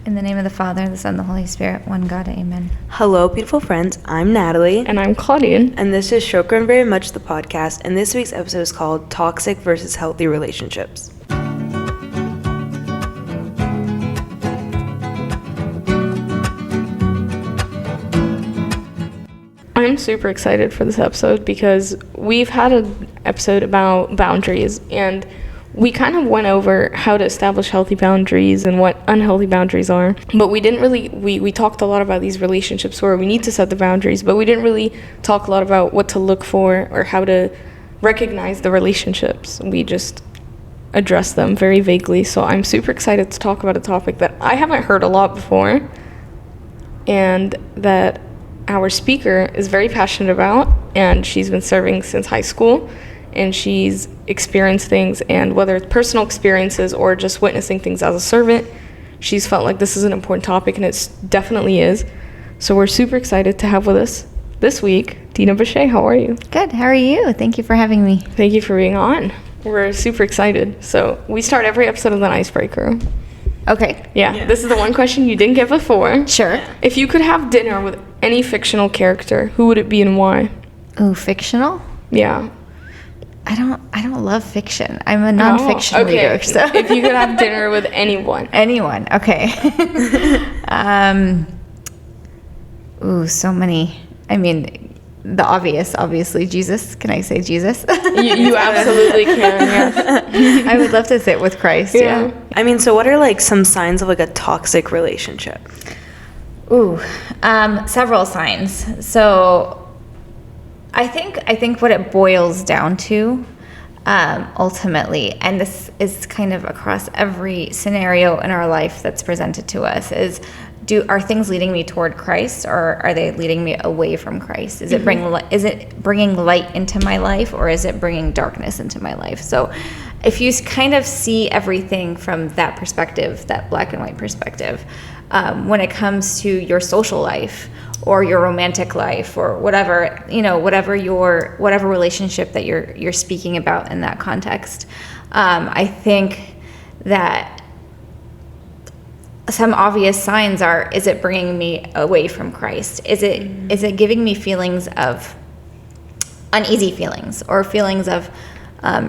In the name of the Father, the Son, and the Holy Spirit, one God, amen. Hello, beautiful friends. I'm Natalie. And I'm Claudine. And this is Shokran Very Much, the podcast. And this week's episode is called Toxic versus Healthy Relationships. I'm super excited for this episode because we've had an episode about boundaries, and we kind of went over how to establish healthy boundaries and what unhealthy boundaries are. But we didn't really, we talked a lot about these relationships where we need to set the boundaries, but we didn't really talk a lot about what to look for or how to recognize the relationships. We just addressed them very vaguely. So I'm super excited to talk about a topic that I haven't heard a lot before and that our speaker is very passionate about, and she's been serving since high school. And she's experienced things, and whether it's personal experiences or just witnessing things as a servant, she's felt like this is an important topic, and it definitely is. So we're super excited to have with us this week Dena Beshai. How are you? Good. How are you? Thank you for having me. Thank you for being on. We're super excited. So we start every episode with an icebreaker. Okay. Yeah, this is the one question you didn't get before. Sure. If you could have dinner with any fictional character, who would it be and why? Ooh, fictional? Yeah. I don't love fiction. I'm a nonfiction reader. So if you could have dinner with anyone. Anyone. Okay. Ooh, so many. I mean, the obvious, obviously, Jesus. Can I say Jesus? You absolutely can, yes. I would love to sit with Christ, yeah. I mean, so what are like some signs of like a toxic relationship? Ooh, several signs. So I think what it boils down to, ultimately, and this is kind of across every scenario in our life that's presented to us, is are things leading me toward Christ, or are they leading me away from Christ? Is it bringing light into my life, or is it bringing darkness into my life? So if you kind of see everything from that perspective, that black and white perspective, when it comes to your social life or your romantic life or whatever, whatever relationship that you're speaking about in that context, I think that some obvious signs are: is it bringing me away from Christ? Is it giving me feelings of uneasy feelings, or feelings of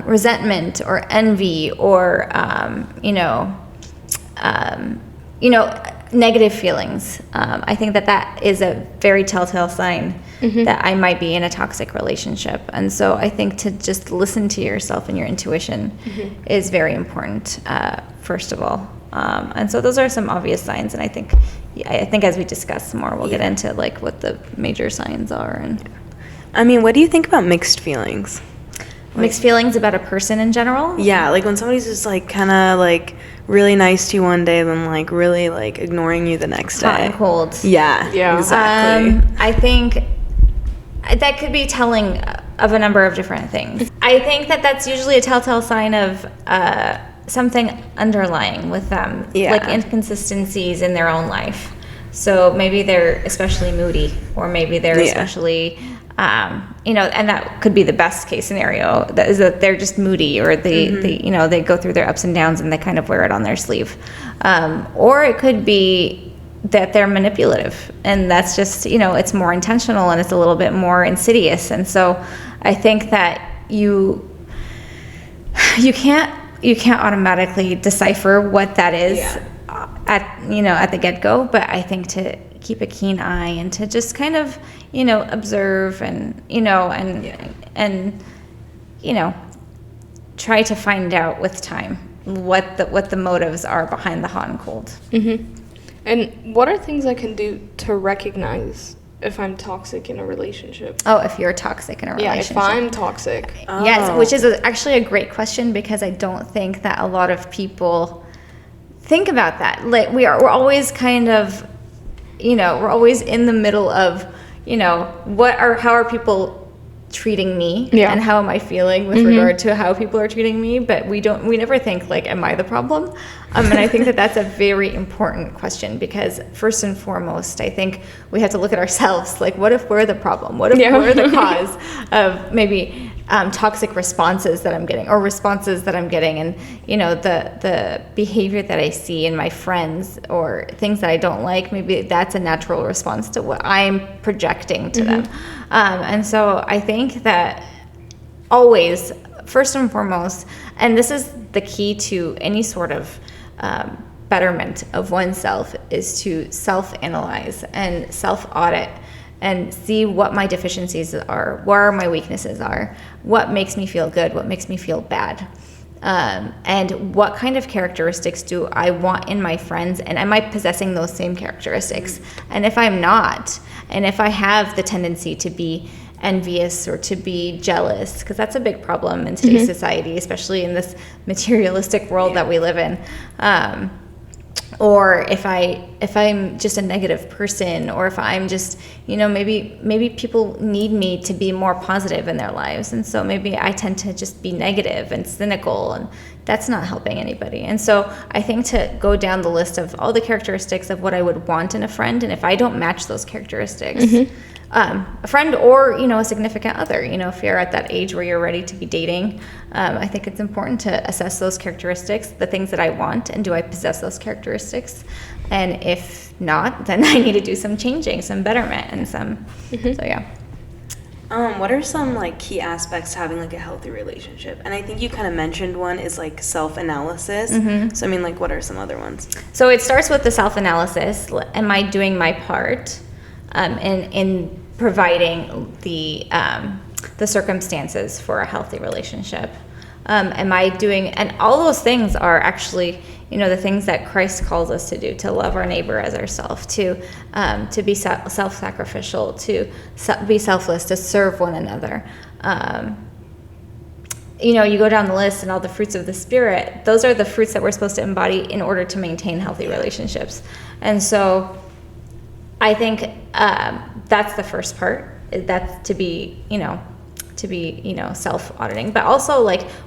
resentment or envy, or negative feelings? I think that is a very telltale sign that I might be in a toxic relationship. And so I think to just listen to yourself and your intuition is very important, first of all. And so those are some obvious signs. And I think as we discuss more, we'll get into like what the major signs are. And I mean, what do you think about mixed feelings? Mixed feelings about a person in general? Yeah, like when somebody's just like kind of like really nice to you one day, then like really like ignoring you the next day. Hot and cold. Yeah, exactly. I think that could be telling of a number of different things. I think that's usually a telltale sign of something underlying with them, like inconsistencies in their own life. So maybe they're especially moody, or maybe they're especially and that could be the best case scenario, that is that they're just moody, or they go through their ups and downs and they kind of wear it on their sleeve. Or it could be that they're manipulative, and that's just, it's more intentional and it's a little bit more insidious. And so I think that you can't automatically decipher what that is at the get-go, but I think to keep a keen eye and to just kind of observe and try to find out with time what the motives are behind the hot and cold. And what are things I can do to recognize if I'm toxic in a relationship? Oh, if you're toxic in a relationship. Yeah, if I'm toxic. Yes, which is actually a great question, because I don't think that a lot of people think about that. Like we're always kind of, we're always in the middle of, how are people treating me, and how am I feeling with regard to how people are treating me, but we never think like, am I the problem? And I think that that's a very important question, because first and foremost, I think we have to look at ourselves. Like, what if we're the problem? What if we're the cause of maybe toxic responses that I'm getting, or responses that I'm getting, and the behavior that I see in my friends, or things that I don't like, maybe that's a natural response to what I'm projecting to them. And so I think that always, first and foremost, and this is the key to any sort of betterment of oneself, is to self-analyze and self-audit and see what my deficiencies are, where my weaknesses are, what makes me feel good, what makes me feel bad, and what kind of characteristics do I want in my friends, and am I possessing those same characteristics? And if I'm not, and if I have the tendency to be envious or to be jealous, because that's a big problem in today's society, especially in this materialistic world that we live in. Or if I'm just a negative person, or if I'm just, maybe people need me to be more positive in their lives, and so maybe I tend to just be negative and cynical, and that's not helping anybody. And so I think to go down the list of all the characteristics of what I would want in a friend, and if I don't match those characteristics, a friend or a significant other, if you're at that age where you're ready to be dating, I think it's important to assess those characteristics, the things that I want, and do I possess those characteristics? And if not, then I need to do some changing, some betterment, and some so yeah. What are some key aspects to having a healthy relationship? And I think you kind of mentioned one is self-analysis. So I mean, what are some other ones? So it starts with the self-analysis. Am I doing my part in providing the circumstances for a healthy relationship? Am I doing, and all those things are actually, the things that Christ calls us to do, to love our neighbor as ourselves, to be self-sacrificial, to be selfless, to serve one another. You go down the list, and all the fruits of the Spirit, those are the fruits that we're supposed to embody in order to maintain healthy relationships. And so I think that's the first part. That's to be self-auditing, but also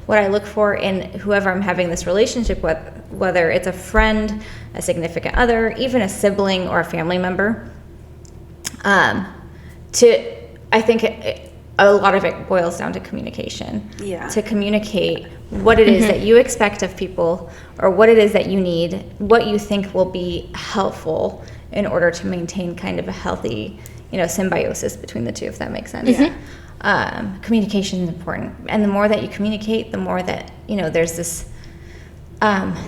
what I look for in whoever I'm having this relationship with, whether it's a friend, a significant other, even a sibling or a family member. I think a lot of it boils down to communication. Yeah. To communicate what it is that you expect of people, or what it is that you need, what you think will be helpful in order to maintain kind of a healthy, symbiosis between the two, if that makes sense. Communication is important, and the more that you communicate, the more that there's this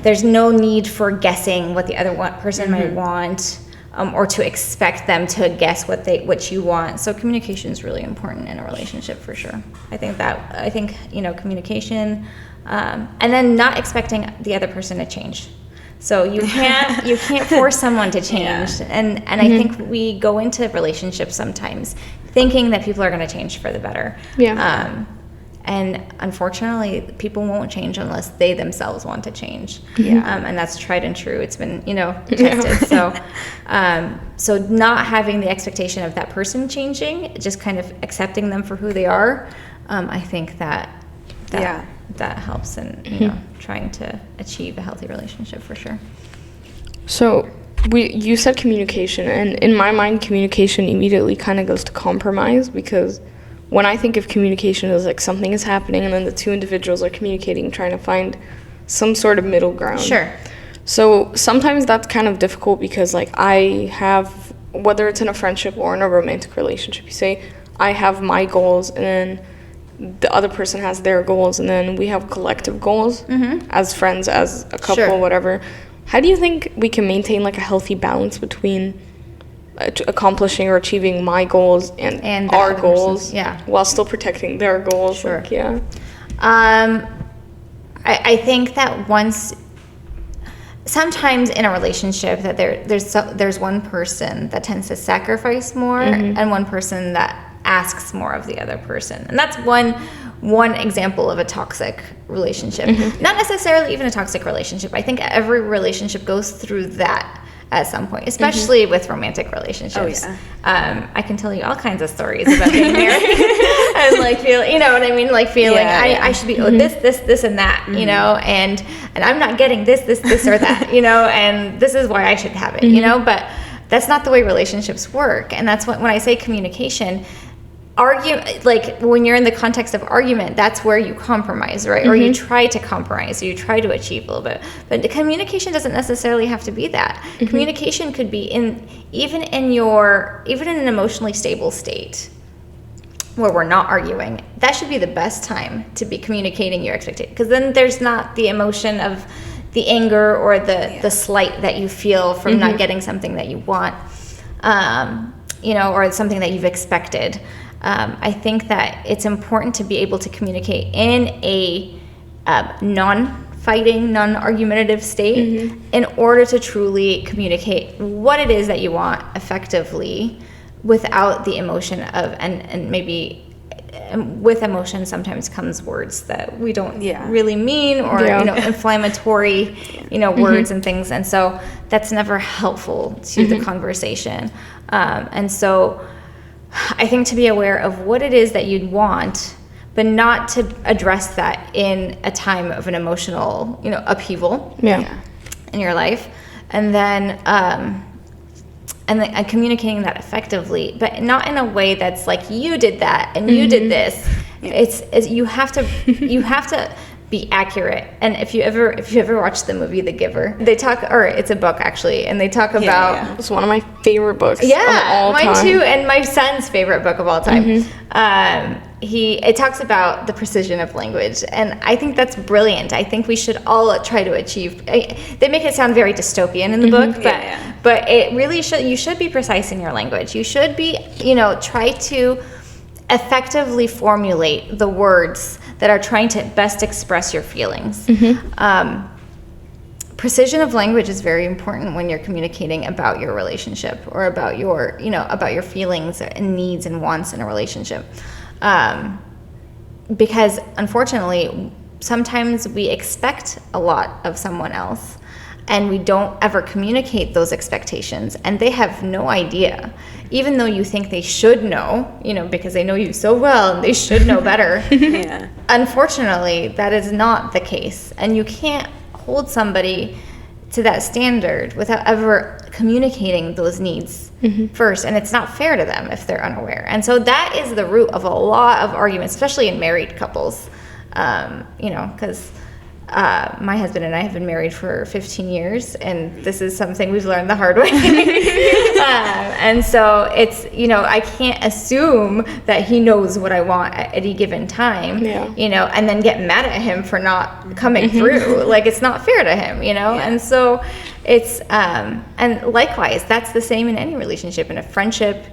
there's no need for guessing what the other person might want, or to expect them to guess what you want. So communication is really important in a relationship, for sure. I think communication, and then not expecting the other person to change. So you can't force someone to change. And I think we go into relationships sometimes thinking that people are going to change for the better. And unfortunately, people won't change unless they themselves want to change. And that's tried and true. It's been tested. So not having the expectation of that person changing, just kind of accepting them for who they are. I think that helps in trying to achieve a healthy relationship, for sure. So you said communication, and in my mind, communication immediately kind of goes to compromise, because when I think of communication as something is happening and then the two individuals are communicating, trying to find some sort of middle ground. Sure. So sometimes that's kind of difficult, because I have, whether it's in a friendship or in a romantic relationship, you say I have my goals, and then the other person has their goals, and then we have collective goals as friends, as a couple, whatever. How do you think we can maintain a healthy balance between accomplishing or achieving my goals and our goals, while still protecting their goals? Sure. I think that sometimes in a relationship that there's one person that tends to sacrifice more, and one person that asks more of the other person, and that's one example of a toxic relationship. Not necessarily even a toxic relationship. I think every relationship goes through that at some point, especially with romantic relationships. Oh, yeah. I can tell you all kinds of stories about being married and like feeling, you know what I mean? Like feeling I should be this and that, you know, and I'm not getting this or that, you know, and this is why I should have it, you know, but that's not the way relationships work. And that's when I say communication, like when you're in the context of argument, that's where you compromise, right? Or you try to compromise, or you try to achieve a little bit. But the communication doesn't necessarily have to be that. Communication could be even in an emotionally stable state where we're not arguing. That should be the best time to be communicating your expectation, because then there's not the emotion of the anger or the slight that you feel from not getting something that you want, you know, or something that you've expected. I think that it's important to be able to communicate in a non-fighting, non-argumentative state in order to truly communicate what it is that you want effectively without the emotion of, and maybe with emotion sometimes comes words that we don't really mean, or you know, inflammatory, you know, words and things, and so that's never helpful to the conversation. And so I think to be aware of what it is that you'd want, but not to address that in a time of an emotional, you know, upheaval in your life, and then communicating that effectively, but not in a way that's like, you did that and you did this. It's you have to be accurate. And if you ever watched the movie The Giver, they talk, or it's a book actually, and they talk about. It's one of my favorite books. Yeah, mine too, and my son's favorite book of all time. It talks about the precision of language, and I think that's brilliant. I think we should all try to achieve. They make it sound very dystopian in the book, but it really should. You should be precise in your language. You should be, you know, try to effectively formulate the words that are trying to best express your feelings. Precision of language is very important when you're communicating about your relationship, or about your, you know, about your feelings and needs and wants in a relationship. Because unfortunately, sometimes we expect a lot of someone else, and we don't ever communicate those expectations, and they have no idea, even though you think they should know, you know, because they know you so well and they should know better. Unfortunately, that is not the case, and you can't hold somebody to that standard without ever communicating those needs first, and it's not fair to them if they're unaware. And so that is the root of a lot of arguments, especially in married couples, you know, because my husband and I have been married for 15 years, and this is something we've learned the hard way. And so it's, you know, I can't assume that he knows what I want at any given time, you know, and then get mad at him for not coming through. Like, it's not fair to him, you know? And so it's, and likewise, that's the same in any relationship, in a friendship,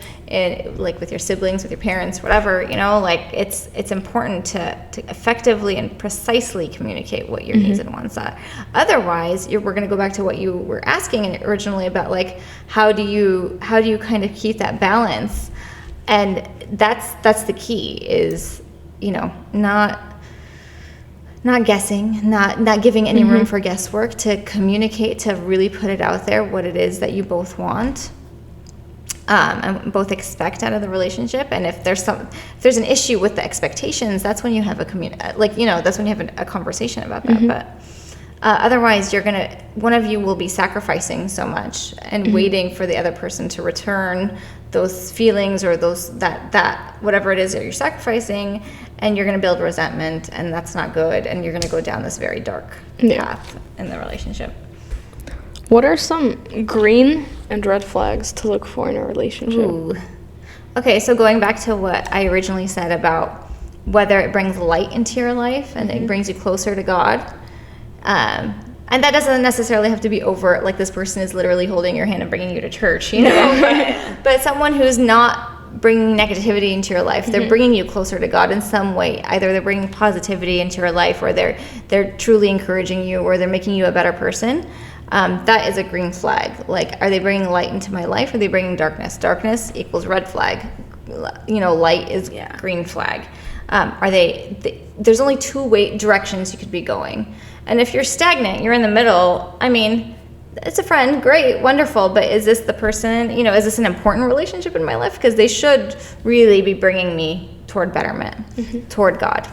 like with your siblings, with your parents, whatever, you know, like it's important to effectively and precisely communicate what your needs and wants are. Otherwise, we're going to go back to what you were asking originally about, like, how do you kind of keep that balance? And that's the key, is, you know, not guessing, not giving any room for guesswork, to communicate, to really put it out there, what it is that you both want, and both expect out of the relationship. And if there's an issue with the expectations, that's when you have that's when you have a conversation about that. But otherwise, one of you will be sacrificing so much and waiting for the other person to return those feelings, or that whatever it is that you're sacrificing, and you're going to build resentment, and that's not good, and you're going to go down this very dark path in the relationship. What are some green and red flags to look for in a relationship? Ooh. Okay, so going back to what I originally said about whether it brings light into your life and it brings you closer to God, and that doesn't necessarily have to be overt, like this person is literally holding your hand and bringing you to church, you know, but someone who's not bringing negativity into your life, they're bringing you closer to God in some way. Either they're bringing positivity into your life, or they're truly encouraging you, or they're making you a better person. That is a green flag. Like, are they bringing light into my life, or are they bringing darkness? Darkness equals red flag. You know, light is green flag. There's only two directions you could be going. And if you're stagnant, you're in the middle, I mean, it's a friend, great, wonderful, but is this the person, is this an important relationship in my life? Because they should really be bringing me toward betterment, toward God.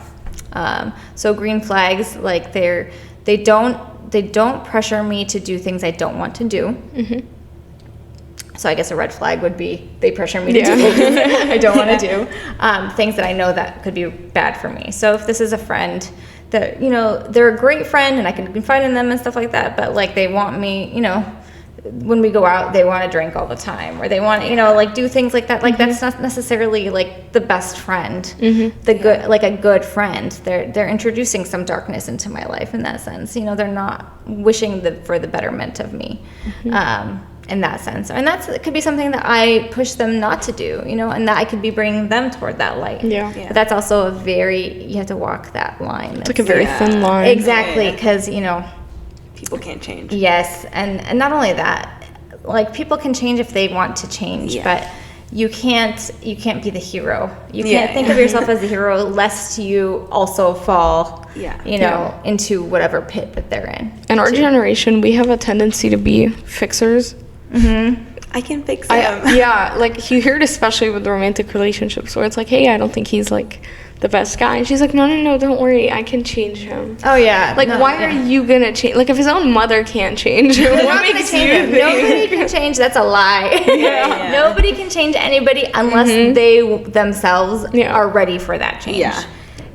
So green flags, like they don't pressure me to do things I don't want to do. So I guess a red flag would be they pressure me to do things I don't want to do, things that I know that could be bad for me. So if this is a friend that, they're a great friend and I can confide in them and stuff like that, but like they want me, when we go out, they want to drink all the time, or they want, like do things like that. Like that's not necessarily like the best friend, good, like a good friend. They're introducing some darkness into my life in that sense. They're not wishing for the betterment of me. In that sense, and it could be something that I push them not to do, and that I could be bringing them toward that light. But that's also you have to walk that line. It's like a very thin line. Exactly, because people can't change. Yes, and not only that, like people can change if they want to change, but you can't be the hero. You can't think of yourself as the hero lest you also fall into whatever pit that they're in. In our generation, we have a tendency to be fixers. I can fix him. Like you hear it especially with romantic relationships where it's like, hey, I don't think he's like the best guy, and she's like, no, don't worry, I can change him. Oh yeah, like why are you gonna change? Like if his own mother can't change him, what makes you think? Nobody can change. That's a lie. Nobody can change anybody unless they themselves are ready for that change.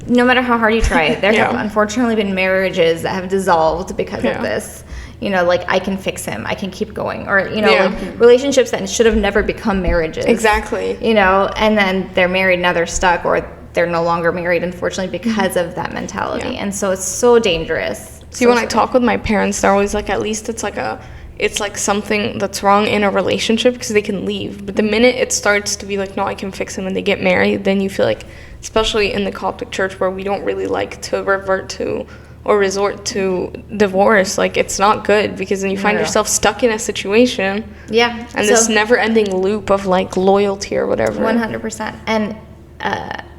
No matter how hard you try. There have unfortunately been marriages that have dissolved because of this. Like I can fix him, I can keep going, or like relationships that should have never become marriages. Exactly. And then they're married, now they're stuck, or they're no longer married, unfortunately, because of that mentality. And so it's so dangerous. See, when I talk with my parents, they're always like, at least it's like something that's wrong in a relationship because they can leave. But the minute it starts to be like, no, I can fix him, and they get married, then you feel like, especially in the Coptic church where we don't really like to revert to or resort to divorce, like it's not good because then you find yourself stuck in a situation. And this never-ending loop of like loyalty or whatever. 100%. And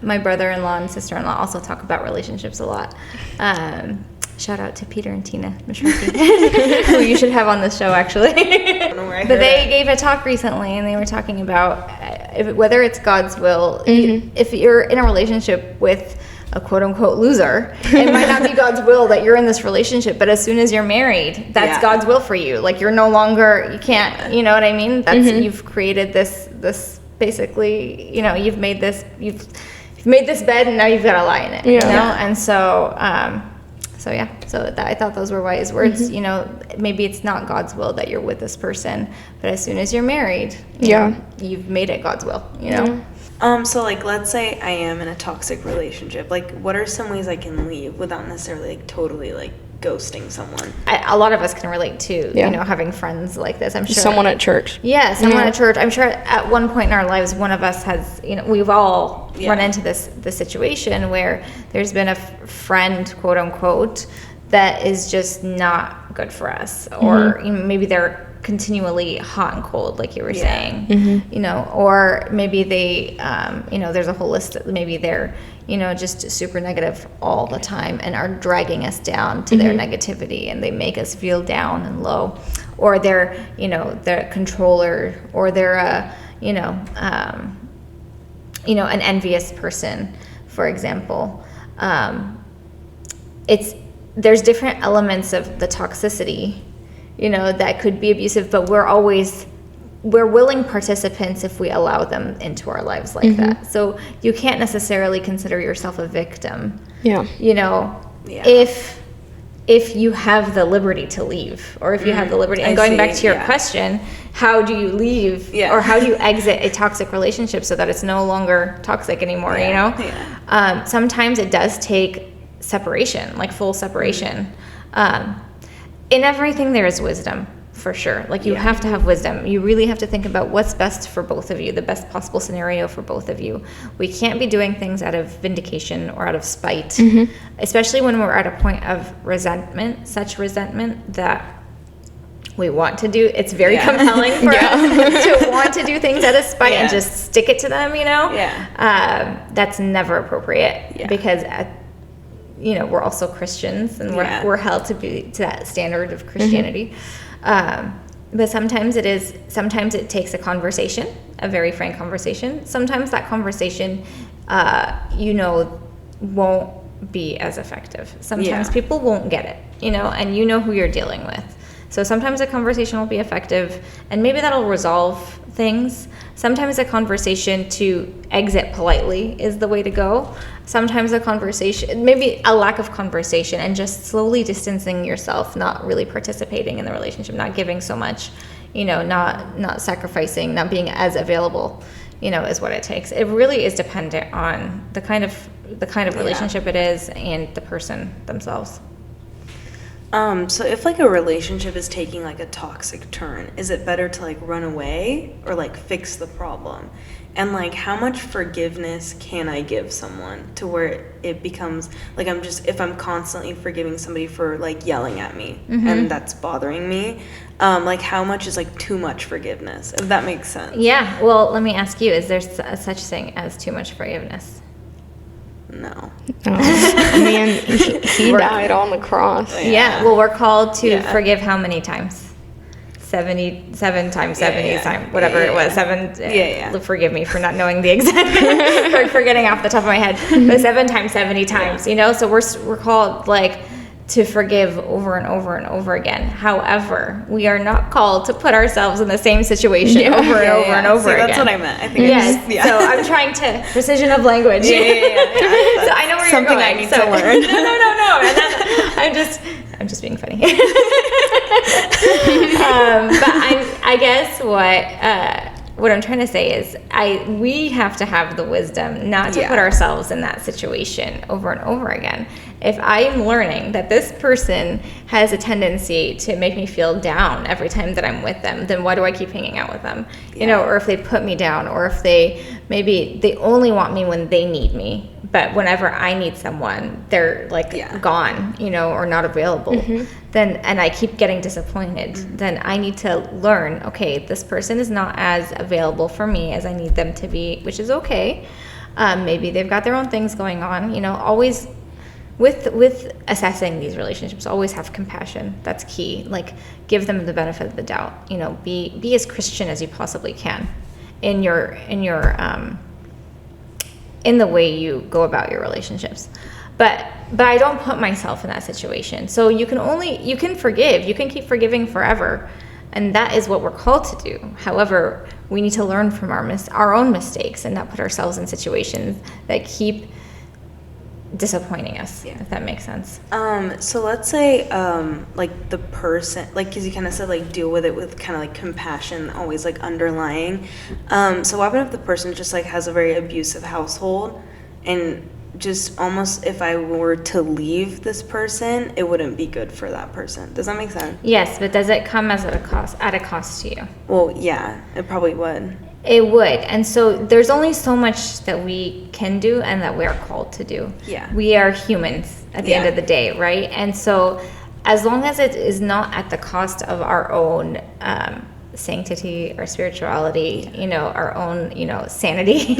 my brother-in-law and sister-in-law also talk about relationships a lot. Shout out to Peter and Tina Mishraki, who you should have on this show actually. But they gave a talk recently and they were talking about whether it's God's will. If you're in a relationship with a quote-unquote loser, it might not be God's will that you're in this relationship, but as soon as you're married, that's God's will for you. Like you're no longer, you can't, you know what I mean? That's you've created this basically, you've made this bed and now you've got to lie in it. And so I thought those were wise words. Maybe it's not God's will that you're with this person, but as soon as you're married, you've made it God's will. So like let's say I am in a toxic relationship. Like what are some ways I can leave without necessarily like totally like ghosting someone? A lot of us can relate to having friends like this. I'm sure someone at church. Someone at church. I'm sure at one point in our lives, one of us has. We've all run into this situation where there's been a friend, quote unquote, that is just not good for us, or maybe they're continually hot and cold, like you were saying, or maybe they, there's a whole list. Maybe they're, just super negative all the time and are dragging us down to their negativity, and they make us feel down and low, or they're, they're a controller, or they're an envious person, for example. There's different elements of the toxicity, that could be abusive, but we're willing participants if we allow them into our lives like that. So you can't necessarily consider yourself a victim. If you have the liberty to leave, or if you have the liberty, and going back to your question, how do you leave, or how do you exit a toxic relationship so that it's no longer toxic anymore? Sometimes it does take separation, like full separation. In everything there is wisdom, for sure. Like you have to have wisdom. You really have to think about what's best for both of you, the best possible scenario for both of you. We can't be doing things out of vindication or out of spite, especially when we're at a point of such resentment that we want to do. It's very compelling for us to want to do things out of spite and just stick it to them, That's never appropriate because we're also Christians, and we're held to that standard of Christianity. But sometimes it takes a conversation, a very frank conversation. Sometimes that conversation, won't be as effective. Sometimes people won't get it, and you know who you're dealing with. So sometimes a conversation will be effective, and maybe that'll resolve things. Sometimes a conversation to exit politely is the way to go. Sometimes a conversation, maybe a lack of conversation, and just slowly distancing yourself, not really participating in the relationship, not giving so much, not sacrificing, not being as available, is what it takes. It really is dependent on the kind of relationship it is and the person themselves. So if like a relationship is taking like a toxic turn, is it better to like run away or like fix the problem? And like how much forgiveness can I give someone to where it becomes like if I'm constantly forgiving somebody for like yelling at me and that's bothering me, like how much is like too much forgiveness, if that makes sense? Yeah, well, let me ask you, is there such thing as too much forgiveness? No. Oh, man, he died on the cross. Yeah, well, we're called to forgive how many times? 77 times 70 times, whatever it was. 7. Forgive me for not knowing the exact, for forgetting off the top of my head. But 7 times 70 times, So we're called like to forgive over and over and over again. However, we are not called to put ourselves in the same situation over and over and over again. That's what I meant. I think So I'm trying to precision of language. So I know where something you're going. I need to learn. No. And then I'm just being funny. But I guess what I'm trying to say is we have to have the wisdom not to put ourselves in that situation over and over again. If I'm learning that this person has a tendency to make me feel down every time that I'm with them, then why do I keep hanging out with them? Or if they put me down, or if they only want me when they need me, but whenever I need someone, they're like gone, or not available. Then, and I keep getting disappointed, then I need to learn, okay, this person is not as available for me as I need them to be, which is okay. Maybe they've got their own things going on, always with assessing these relationships, always have compassion. That's key. Like, give them the benefit of the doubt, be as Christian as you possibly can in the way you go about your relationships. But I don't put myself in that situation. So you can forgive. You can keep forgiving forever. And that is what we're called to do. However, we need to learn from our own mistakes and not put ourselves in situations that keep disappointing us, if that makes sense. So let's say like the person, like, because you kind of said like deal with it with kind of like compassion always like underlying. So what happens if the person just like has a very abusive household, and just almost if I were to leave this person, it wouldn't be good for that person? Does that make sense? Yes, but does it come at a cost to you? Well, yeah, it probably would. It would. And so there's only so much that we can do and that we are called to do. Yeah. We are humans at the end of the day, right? And so as long as it is not at the cost of our own sanctity or spirituality, our own, sanity,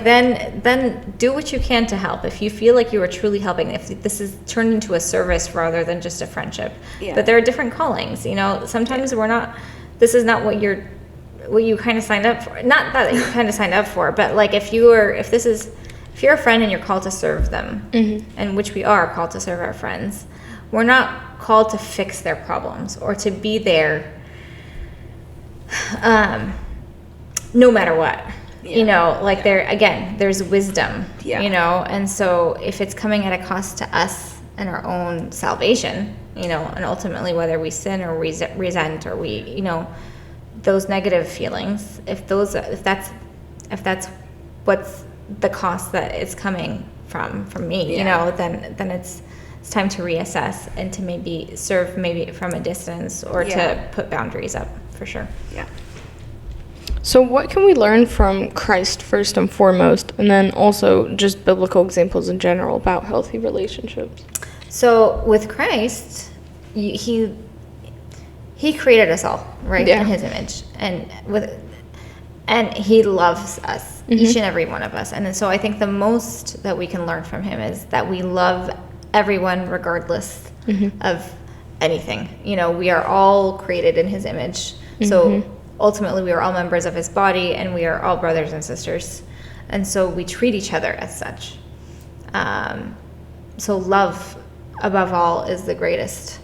then do what you can to help. If you feel like you are truly helping, if this is turned into a service rather than just a friendship. Yeah. But there are different callings, sometimes this is not what you kind of signed up for. Not that you kind of signed up for, but like if you're a friend and you're called to serve them, and which we are called to serve our friends, we're not called to fix their problems or to be there no matter what. There's wisdom, and so if it's coming at a cost to us and our own salvation, and ultimately whether we sin or resent or we, those negative feelings, if that's what's the cost that is coming from me, then it's time to reassess and to maybe serve from a distance or to put boundaries up, for sure. Yeah. So what can we learn from Christ first and foremost, and then also just biblical examples in general about healthy relationships? So with Christ, he created us all, right, in his image, and he loves us, each and every one of us. And so I think the most that we can learn from him is that we love everyone regardless of anything. We are all created in his image. So ultimately we are all members of his body, and we are all brothers and sisters. And so we treat each other as such. So love, above all, is the greatest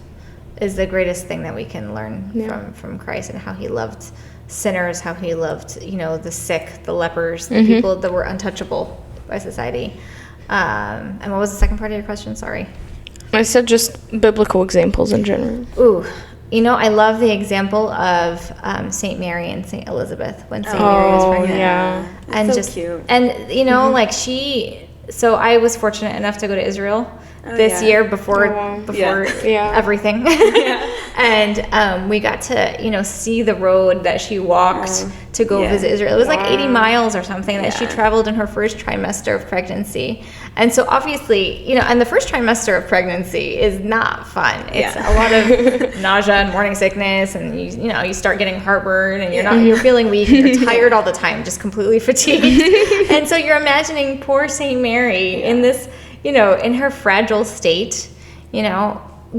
thing that we can learn from Christ, and how he loved sinners, how he loved, the sick, the lepers, the people that were untouchable by society. And what was the second part of your question? Sorry. I said just biblical examples in general. Ooh, I love the example of Saint Mary and Saint Elizabeth when Saint Mary was pregnant. Yeah. And so just cute. And like so I was fortunate enough to go to Israel this year before everything. And we got to see the road that she walked to go visit Israel. It was like 80 miles or something that she traveled in her first trimester of pregnancy. And so obviously, and the first trimester of pregnancy is not fun. It's a lot of nausea and morning sickness, and you start getting heartburn, and you're feeling weak, and you're tired all the time, just completely fatigued. And so you're imagining poor Saint Mary in this, in her fragile state,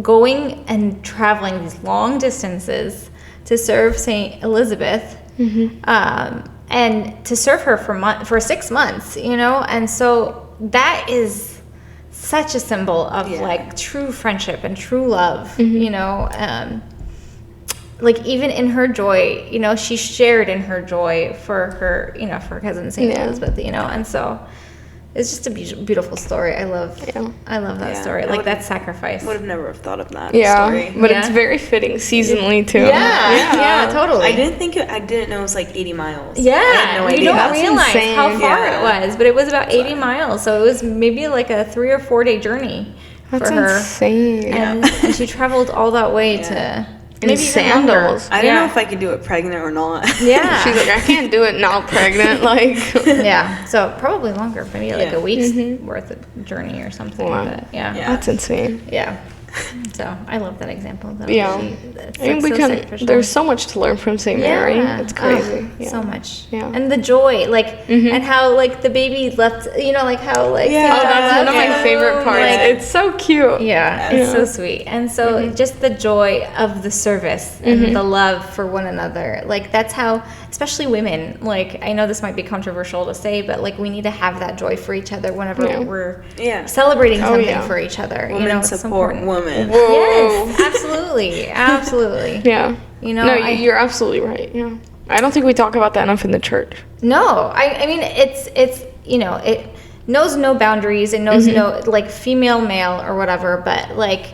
going and traveling these long distances to serve Saint Elizabeth, and to serve her for 6 months, and so that is such a symbol of like true friendship and true love, like even in her joy, she shared in her joy for her, for her cousin Saint Elizabeth, and so it's just a beautiful story. I love that story. Like that sacrifice. Would have never have thought of that story. story. But it's very fitting seasonally too. Yeah, totally. I didn't know it was like 80 miles. Yeah, I had no idea. You don't That's realize insane. how far it was, but it was about 80 miles. So it was maybe like a 3 or 4 day journey That's for her. insane. And she traveled all that way to maybe even sandals. longer. I don't know if I could do it pregnant or not. Yeah. She's like, I can't do it not pregnant. Like, Yeah, so probably longer, maybe like a week's worth of journey or something. Wow. But yeah. that's insane. Yeah. So I love that example. Though. Yeah. It's I mean, like so sacrificial. there's so much to learn from St. Mary. It's crazy. Oh, so much. Yeah. And the joy, like, and how, like, the baby left, like how, like, Oh, that's one of my favorite parts. Like, It's so cute. yeah, it's so sweet. And so just the joy of the service and the love for one another. Like, that's how, especially women, like, I know this might be controversial to say, but, like, we need to have that joy for each other whenever we're celebrating something for each other. Women it's support important. women. Whoa. Yes, absolutely. Yeah. No, you're absolutely right. Yeah. I don't think we talk about that enough in the church. No, I mean, it's it knows no boundaries. It knows no, like, female, male, or whatever, but, like,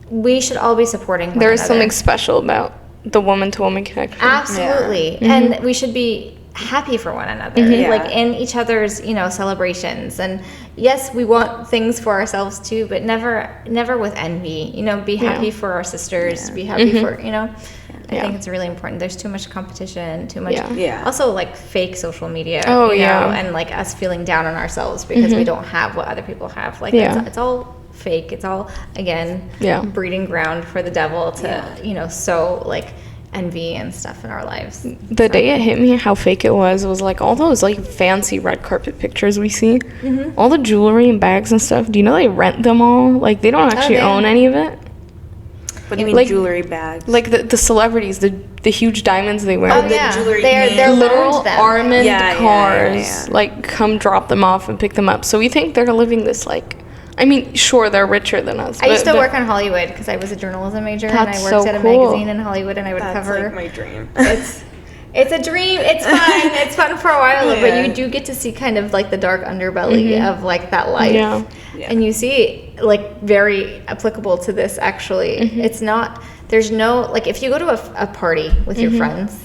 we should all be supporting one There is another. something special about the woman-to-woman connection. Absolutely. And we should be happy for one another, like in each other's, celebrations. And yes, we want things for ourselves too, but never with envy. Be happy for our sisters. Be happy for, I think it's really important. There's too much competition, too much. Also, like, fake social media. Oh, and like us feeling down on ourselves because we don't have what other people have. Like, it's all fake. It's all, again, breeding ground for the devil to, sow, like, envy and stuff in our lives. The day it hit me how fake it was like all those, like, fancy red carpet pictures we see. All the jewelry and bags and stuff. Do you know they rent them all? Like, they don't actually own any of it. What do you mean, like, jewelry bags? Like the celebrities, the huge diamonds they wear. Oh, the yeah. jewelry They're Literal them. armored Yeah. cars, like, come drop them off and pick them up. So we think they're living this, like, I mean, sure, they're richer than us. I used to work in Hollywood because I was a journalism major, and I That's worked so at a cool. magazine in Hollywood, and I would That's cover. like my dream. It's a dream. It's fun. It's fun for a while, but you do get to see kind of like the dark underbelly of, like, that life. Yeah. And you see, like, very applicable to this, actually. It's not, there's no, like, if you go to a party with your friends,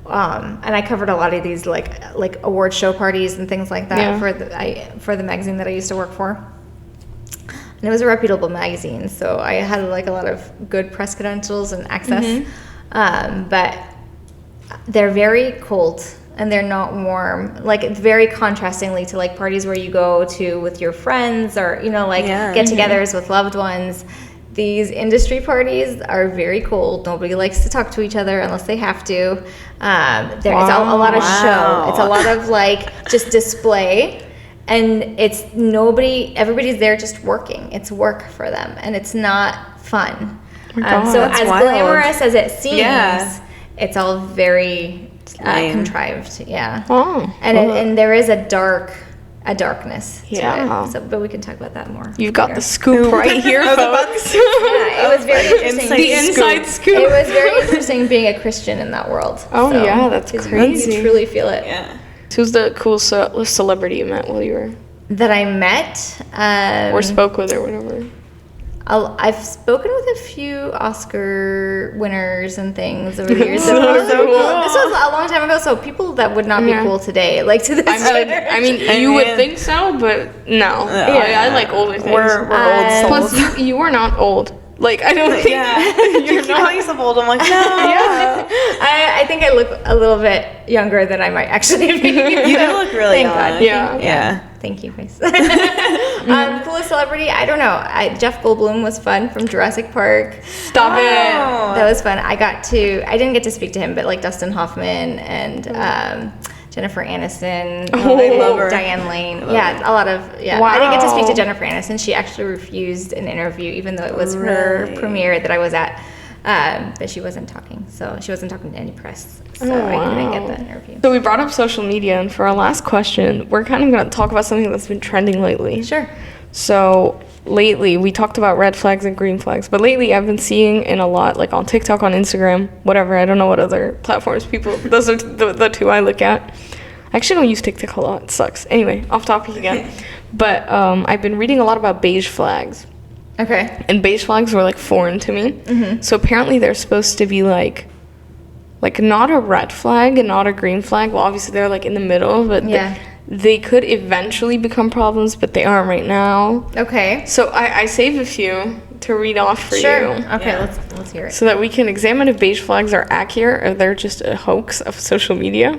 and I covered a lot of these, like award show parties and things like that for the magazine that I used to work for. And it was a reputable magazine, so I had, like, a lot of good press credentials and access. But they're very cold and they're not warm. Like, it's very contrastingly to, like, parties where you go to with your friends or, get-togethers with loved ones. These industry parties are very cold. Nobody likes to talk to each other unless they have to. It's a lot of show. It's a lot of, like, just display. And everybody's there just working. It's work for them, and it's not fun. my God, So that's as wild. glamorous as it seems, Yeah. it's all very lame. contrived. Yeah. Oh. And there is a darkness to Yeah. it. So, but we can talk about that more. You've got later. the scoop right here, folks. Yeah, it was very interesting. The inside scoop. It was very interesting being a Christian in that world. Oh, yeah, that's 'cause crazy. You truly feel it. Yeah. Who's the cool celebrity you met while you were, That I met. or spoke with, or whatever? I've spoken with a few Oscar winners and things over the years. So This cool. was a long time ago, so people that would not be Yeah. cool today, like to this I mean, you would think so, but no. Yeah. I like older things. We're old souls. Plus, you are not old. Like, I don't think You keep calling yourself old. I'm like, no. Yeah. I think I look a little bit younger than I might actually be. You do look really Thank young. God. Yeah. Yeah. Thank you, guys. Coolest celebrity? I don't know. Jeff Goldblum was fun from Jurassic Park. Stop it. That was fun. I didn't get to speak to him, but like Dustin Hoffman and Jennifer Aniston. Oh, I love her. Diane Lane. Yeah, a lot of, I didn't get to speak to Wow. Jennifer Aniston. She actually refused an interview, even though it was her Really? premiere that I was at. But she wasn't talking. So she wasn't talking to any press. So Oh, I couldn't wow. get that interview. So we brought up social media, and for our last question, we're kind of going to talk about something that's been trending lately. Sure. So lately, we talked about red flags and green flags, but lately I've been seeing in a lot, like on TikTok, on Instagram, whatever. I don't know what other platforms those are the two I look at. I actually don't use TikTok a lot. It sucks. Anyway, off topic again. But I've been reading a lot about beige flags. Okay. And beige flags were like foreign to me. Mm-hmm. So apparently they're supposed to be like not a red flag and not a green flag. Well, obviously they're like in the middle, but Yeah. they could eventually become problems, but they aren't right now. Okay. So I saved a few to read off for Sure. you, Okay, Yeah. let's hear it. so that we can examine if beige flags are accurate or they're just a hoax of social media.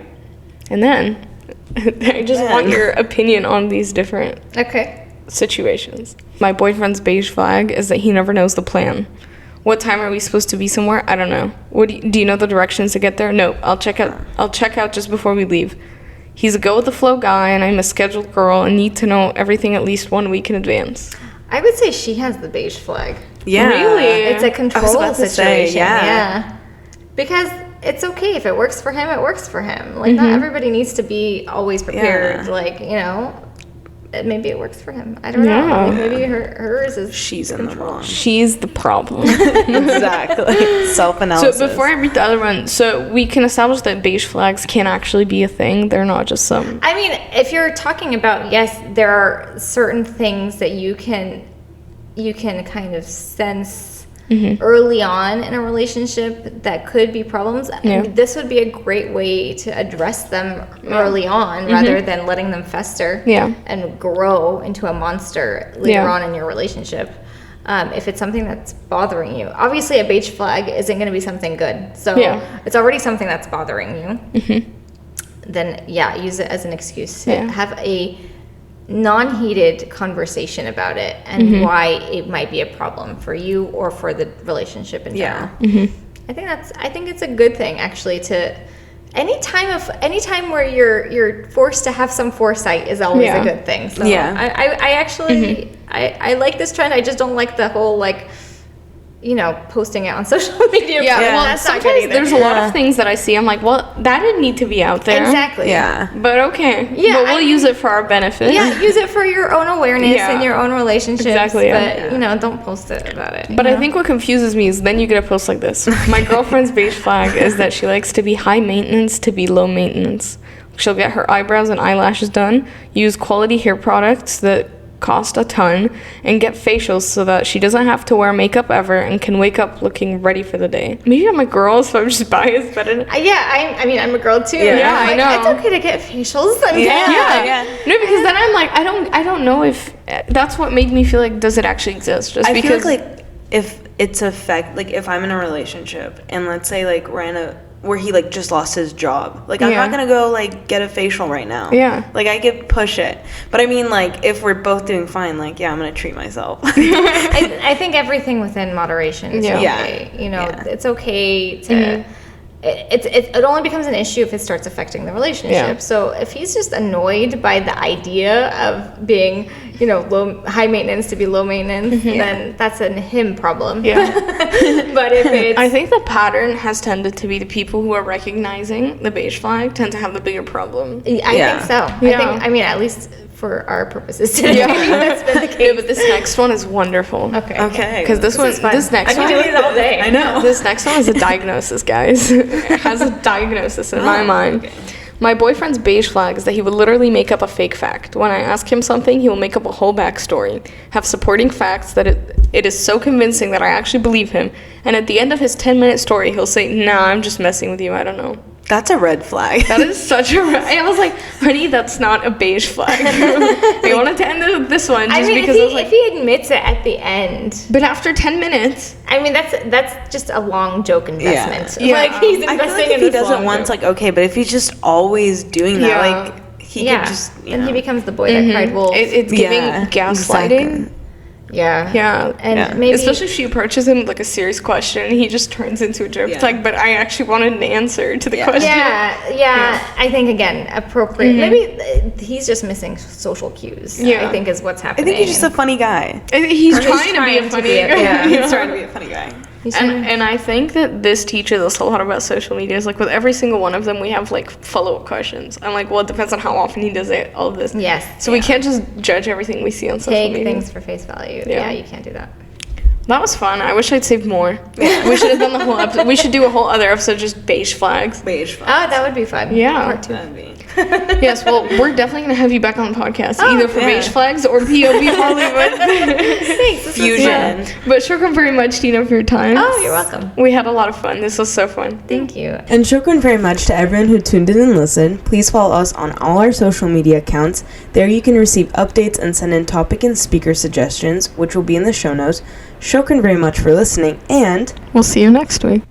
And then I just want your opinion on these different Okay. situations. My boyfriend's beige flag is that he never knows the plan. What time are we supposed to be somewhere? I don't know. Do you know the directions to get there? No, I'll check out just before we leave. He's a go with the flow guy, and I'm a scheduled girl and need to know everything at least 1 week in advance. I would say she has the beige flag. Yeah. Really? It's a control about to situation. say, yeah. Because it's okay if it works for him, it works for him. Like not everybody needs to be always prepared. Yeah. Like, maybe it works for him. I don't Yeah. know. Like, maybe hers is She's in the wrong. She's the problem. Exactly. Self-analysis. So before I read the other one, so we can establish that beige flags can actually be a thing. They're not just some. I mean, if you're talking about, yes, there are certain things that you can kind of sense early on in a relationship that could be problems. Yeah. And this would be a great way to address them early on rather than letting them fester Yeah. and grow into a monster later Yeah. on in your relationship. If it's something that's bothering you, obviously a beige flag isn't going to be something good. So Yeah. it's already something that's bothering you. Then use it as an excuse to Yeah. have a non-heated conversation about it and why it might be a problem for you or for the relationship in general. I think it's a good thing actually to anytime where you're forced to have some foresight is always Yeah. a good thing. So Yeah. I actually I like this trend. I just don't like the whole posting it on social media. Yeah, well, that's not good sometimes either. there's a lot of things that I see. I'm like, well, that didn't need to be out there. Exactly. Yeah. But okay. Yeah, But we'll use it for our benefit. Yeah, use it for your own awareness Yeah. and your own relationships. Exactly, yeah. But don't post it about it. But I think what confuses me is then you get a post like this. My girlfriend's beige flag is that she likes to be high maintenance to be low maintenance. She'll get her eyebrows and eyelashes done, use quality hair products that cost a ton, and get facials so that she doesn't have to wear makeup ever and can wake up looking ready for the day. Maybe I'm a girl, so I'm just biased, but I mean, I'm a girl too. Yeah, and I'm I like, know. It's okay to get facials. And Yeah. No, because then I'm like, I don't know if that's what made me feel like, does it actually exist? Just I because feel like if it's if I'm in a relationship and let's say where he just lost his job, I'm Yeah. not gonna go get a facial right now. Yeah. I could push it, but I mean if we're both doing fine, I'm gonna treat myself. I think everything within moderation is Yeah. okay. Yeah. It's okay to. It only becomes an issue if it starts affecting the relationship. Yeah. So if he's just annoyed by the idea of being, high maintenance to be low maintenance, then that's a him problem. Yeah. But if it's... I think the pattern has tended to be the people who are recognizing the beige flag tend to have the bigger problem. I think so. Yeah. I mean, at least for our purposes today, that's been the case. Yeah, but this next one is wonderful. Okay. Because this next I can do it all day. I know. This next one is a diagnosis, guys. It has a diagnosis in my mind. Okay. My boyfriend's beige flag is that he would literally make up a fake fact. When I ask him something, he will make up a whole backstory, have supporting facts that it is so convincing that I actually believe him, and at the end of his 10-minute story, he'll say, "Nah, I'm just messing with you, I don't know." That's a red flag. That is such a I was like, honey, that's not a beige flag. I wanted to end it with this one just because I was like... if he admits it at the end... But after 10 minutes... I mean, that's just a long joke investment. Yeah. Like, he's I investing feel like if in he this does it long once, joke. like, okay, but if he's just always doing that, Yeah. like, he could just, and he becomes the boy that cried wolf. It's giving Yeah, gaslighting. exactly. Yeah. And Yeah. maybe... Especially if she approaches him with like a serious question and he just turns into a joke. Yeah. It's like, but I actually wanted an answer to the Yeah. question. Yeah. I think, again, appropriate. Maybe he's just missing social cues, Yeah. I think is what's I happening. think he's just a funny guy. He's Or trying to be a funny guy. yeah. He's trying to be a funny guy. And I think that this teaches us a lot about social media. It's like with every single one of them, we have like follow-up questions. I'm like, well, it depends on how often he does it, all of this. Yes. So we can't just judge everything we see on social Take media. things for face value. Yeah. Yeah, you can't do that. That was fun. I wish I'd saved more. We should have done the whole episode. We should do a whole other episode just beige flags. Beige flag. Oh, that would be fun. Yeah. Part 2. That'd be. Yes, well, we're definitely going to have you back on the podcast, either for yeah. beige flags or POV Hollywood. Thanks. This was Fusion. fun. But shukran very much, Dena, for your time. Oh, you're welcome. We had a lot of fun. This was so fun. Thank you. And shukran very much to everyone who tuned in and listened. Please follow us on all our social media accounts. There you can receive updates and send in topic and speaker suggestions, which will be in the show notes. Shukran very much for listening, and We'll see you next week.